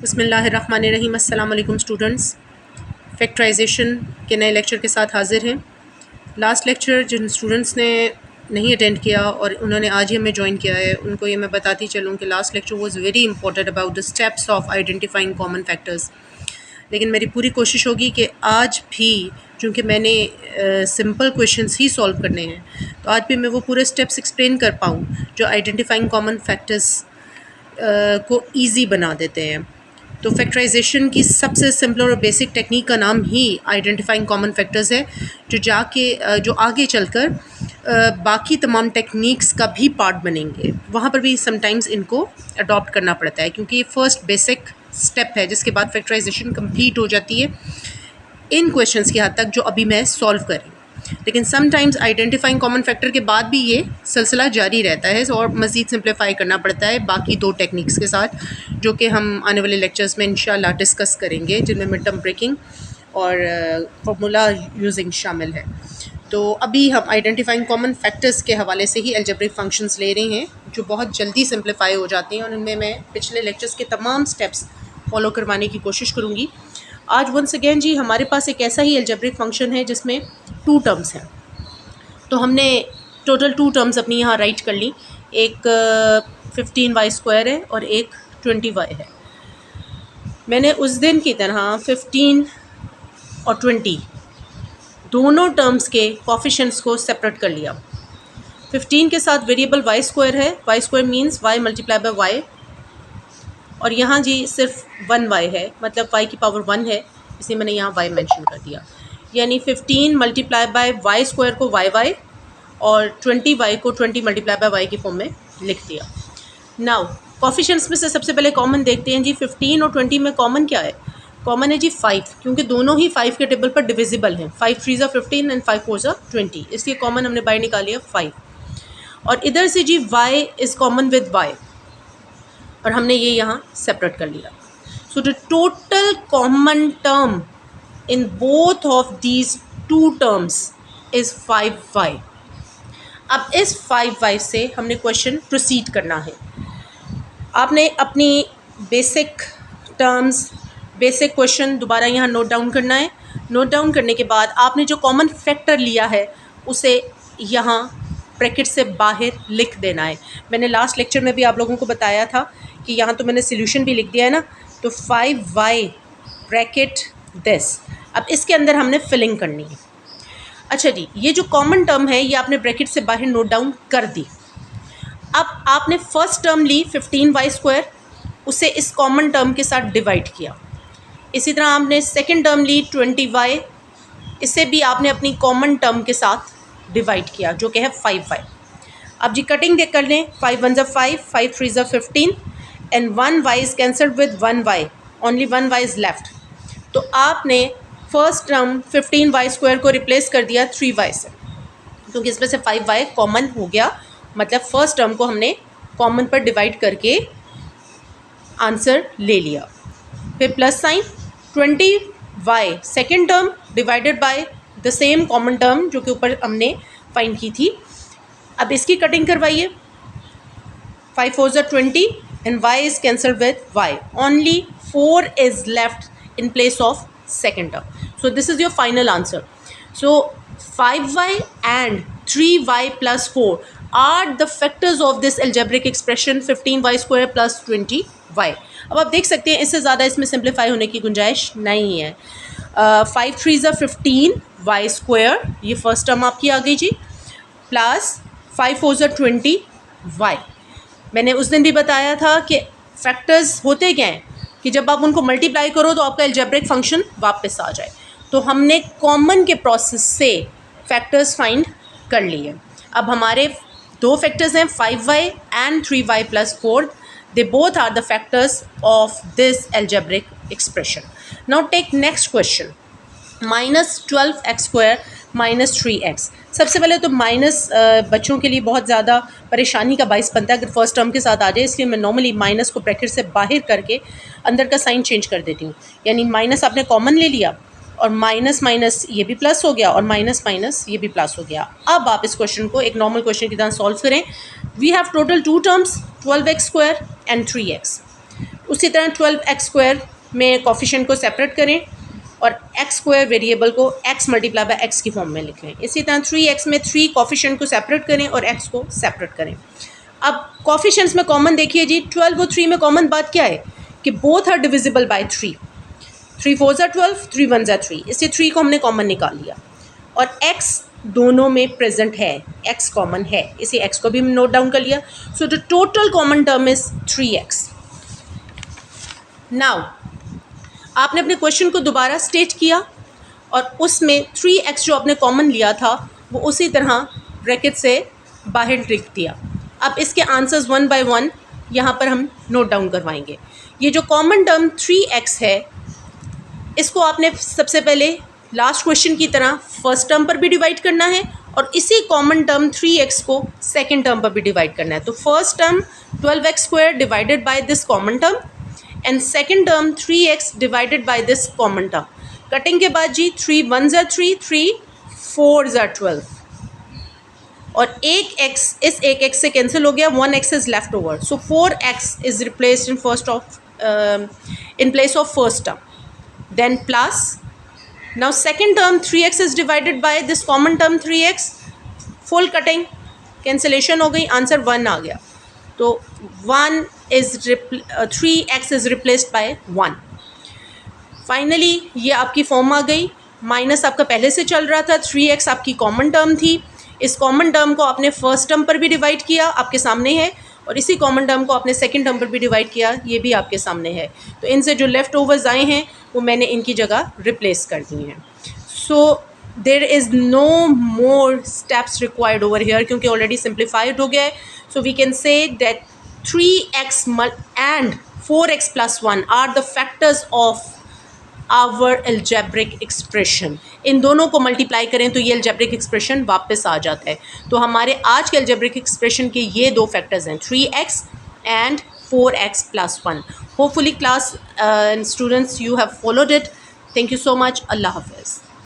बिस्मिल्लाहिर्रहमानिर्रहीम। अस्सलाम वालेकुम स्टूडेंट्स। फैक्टराइजेशन के नए लेक्चर के साथ हाज़िर हैं। लास्ट लेक्चर जिन स्टूडेंट्स ने नहीं अटेंड किया और उन्होंने आज ही हमें ज्वाइन किया है, उनको ये मैं बताती चलूँ कि last lecture was very important about the steps of identifying common factors. लेकिन मेरी पूरी कोशिश होगी कि आज भी, चूँकि मैंने सिंपल क्वेश्चंस ही सॉल्व करने हैं, तो आज भी मैं वो पूरे स्टेप्स एक्सप्लेन कर पाऊँ जो आइडेंटिफाइंग कॉमन फैक्टर्स को ईज़ी बना देते हैं। तो फैक्टराइजेशन की सबसे सिंपल और बेसिक टेक्निक का नाम ही आइडेंटिफाइंग कॉमन फैक्टर्स है, जो आगे चलकर बाकी तमाम टेक्निक्स का भी पार्ट बनेंगे। वहाँ पर भी समटाइम्स इनको अडॉप्ट करना पड़ता है, क्योंकि ये फर्स्ट बेसिक स्टेप है जिसके बाद फैक्टराइजेशन कंप्लीट हो जाती है इन क्वेश्चंस की हद तक जो अभी मैं सॉल्व कर रही हूँ। लेकिन समटाइम्स आइडेंटिफाइंग कॉमन फैक्टर के बाद भी ये सिलसिला जारी रहता है और मज़ीद सिंप्लीफाई करना पड़ता है बाकी दो टेक्निक्स के साथ, जो कि हम आने वाले लेक्चर्स में इंशाल्लाह डिस्कस करेंगे, जिनमें मिड टर्म ब्रेकिंग और फार्मूला यूजिंग शामिल है। तो अभी हम आइडेंटिफाइंग कॉमन फैक्टर्स के हवाले से ही अलजेब्रिक फंक्शंस ले रहे हैं, जो बहुत जल्दी सिंप्लीफाई हो जाते हैं, और उनमें मैं पिछले लेक्चर्स के तमाम स्टेप्स फॉलो करवाने की कोशिश करूँगी। आज वंस अगेन जी हमारे पास एक ऐसा ही अलजेब्रिक फंक्शन है जिसमें 2 टर्म्स हैं। तो हमने टोटल 2 टर्म्स अपनी यहाँ राइट कर ली। एक 15y² है और एक 20y है। मैंने उस दिन की तरह 15 और 20 दोनों टर्म्स के कोफिशिएंट्स को सेपरेट कर लिया। 15 के साथ वेरिएबल y² है, y² means y multiply by y, और यहाँ जी सिर्फ 1y है, मतलब y की पावर 1 है, इसलिए मैंने यहाँ y मेंशन कर दिया। यानी 15 मल्टीप्लाई बाय y² को y और 20y को 20 मल्टीप्लाई बाय y की फॉर्म में लिख दिया। नाउ कोफिशिएंट्स में से सबसे पहले कॉमन देखते हैं जी। 15 और 20 में कॉमन क्या है? कॉमन है जी 5, क्योंकि दोनों ही 5 के टेबल पर डिविजिबल हैं। 5 3 ज़ा 15 एंड 5 4 ज़ा 20, इसलिए कॉमन हमने बाहर निकाल लिया 5। और इधर से जी y is common with y, और हमने ये यहाँ सेपरेट कर लिया। So the total common term in both of these 2 terms is 5y। अब इस 5y से हमने क्वेश्चन प्रोसीड करना है। आपने अपनी बेसिक टर्म्स, बेसिक क्वेश्चन दोबारा यहाँ नोट डाउन करना है। नोट डाउन करने के बाद आपने जो कॉमन फैक्टर लिया है उसे यहाँ ब्रैकेट से बाहर लिख देना है। मैंने लास्ट लेक्चर में भी आप लोगों को बताया था कि यहाँ तो मैंने सोल्यूशन भी लिख दिया है ना। तो 5y ब्रैकेट दिस, अब इसके अंदर हमने फिलिंग करनी है। अच्छा जी, ये जो कॉमन टर्म है ये आपने ब्रैकेट से बाहर नोट डाउन कर दी। अब आपने फर्स्ट टर्म ली 15y², उसे इस कॉमन टर्म के साथ डिवाइड किया। इसी तरह आपने सेकेंड टर्म ली 20y, इसे भी आपने अपनी कॉमन टर्म के साथ डिवाइड किया, जो कि है 5y। अब जी कटिंग देख कर लें। 5 1 ज़ा 5, 5 3 ज़ा 15 and 1y is cancelled with 1y, only 1y is left. तो आपने फर्स्ट टर्म 15y² को रिप्लेस कर दिया 3y से, क्योंकि इसमें से 5y कॉमन हो गया, मतलब फर्स्ट टर्म को हमने कॉमन पर डिवाइड करके आंसर ले लिया। फिर plus sign 20y second term divided by the same common term जो कि ऊपर हमने फाइंड की थी। अब इसकी कटिंग करवाइए। 5 4 ज़ा 20 and y is cancelled with y, only 4 is left in place of second term. So this is your final answer. So 5y and 3y plus 4 are the factors of this algebraic expression 15y² plus 20y. अब आप देख सकते हैं इससे ज़्यादा इसमें simplify होने की गुंजाइश नहीं है। 5 3 ज़ा 15y², ये फर्स्ट टर्म आपकी आ गई जी, प्लस 5 4 ज़ा 20y। मैंने उस दिन भी बताया था कि फैक्टर्स होते क्या हैं कि जब आप उनको मल्टीप्लाई करो तो आपका अलजेब्रिक फंक्शन वापस आ जाए। तो हमने कॉमन के प्रोसेस से फैक्टर्स फाइंड कर लिए। अब हमारे 2 फैक्टर्स हैं 5y and 3y plus 4, they both are the factors of this algebraic expression. Now take next question, -12x² -3x। सबसे पहले तो माइनस बच्चों के लिए बहुत ज़्यादा परेशानी का बाइस बनता है अगर फर्स्ट टर्म के साथ आ जाए, इसलिए मैं नॉर्मली माइनस को ब्रैकेट से बाहर करके अंदर का साइन चेंज कर देती हूँ। यानी माइनस आपने कॉमन ले लिया और माइनस माइनस ये भी प्लस हो गया और माइनस माइनस ये भी प्लस हो गया। अब आप इस क्वेश्चन को एक नॉर्मल क्वेश्चन की तरह सॉल्व करें। We have total 2 terms 12x² and 3x। उसी तरह 12x² में कोफिशिएंट को सेपरेट करें और x² वेरिएबल को x मल्टीप्लाई बाय x की फॉर्म में लिखें। इसी तरह 3x में 3 कोफिशिएंट को सेपरेट करें और x को सेपरेट करें। अब कोफिशिएंट्स में कॉमन देखिए जी, 12 और 3 में कॉमन बात क्या है कि बोथ आर डिविजिबल बाय 3। 3 4 ज़ा 12, 3 1 ज़ा 3, इससे 3 को हमने कॉमन निकाल लिया और x दोनों में प्रेजेंट है, x कॉमन है, इसी x को भी नोट डाउन कर लिया। So the total common term is 3x। Now आपने अपने क्वेश्चन को दोबारा स्टेट किया और उसमें 3x जो आपने कॉमन लिया था वो उसी तरह ब्रैकेट से बाहर लिख दिया। अब इसके आंसर्स 1 बाय 1 यहाँ पर हम नोट डाउन करवाएंगे। ये जो कॉमन टर्म 3x है इसको आपने सबसे पहले लास्ट क्वेश्चन की तरह फर्स्ट टर्म पर भी डिवाइड करना है और इसी कॉमन टर्म 3x को सेकेंड टर्म पर भी डिवाइड करना है। तो first term 12x² divided by this common term and second term 3x divided by this common term. Cutting के बाद जी 3 1 ज़ा 3, 3 4 ज़ा 12 और एक x इस एक x से कैंसिल हो गया, 1x is left over, so 4x is replaced in place of first term, then plus now second term 3x is divided by this common term 3x, full cutting cancellation हो गई, answer 1 आ गया। तो 3x is replaced by 1। Finally ये आपकी form आ गई। Minus आपका पहले से चल रहा था, 3x आपकी कॉमन टर्म थी, इस कॉमन टर्म को आपने फर्स्ट टर्म पर भी डिवाइड किया, आपके सामने है, और इसी कॉमन टर्म को आपने सेकंड टर्म पर भी डिवाइड किया, ये भी आपके सामने है। तो इनसे जो लेफ़्ट ओवर्स आए हैं वो मैंने इनकी जगह रिप्लेस कर दी हैं। So there is no more steps required over here क्योंकि ऑलरेडी सिंप्लीफाइड हो गया है। So we can say that 3x and 4x + 1 are the factors of our algebraic expression. इन दोनों को मल्टीप्लाई करें तो ये एल्जेब्रिक एक्सप्रेशन वापस आ जाता है। तो हमारे आज के एल्जेब्रिक एक्सप्रेशन के ये दो फैक्टर्स हैं, 3x and 4x + 1। Hopefully class students you have followed it. Thank you so much. अल्लाह हाफिज़।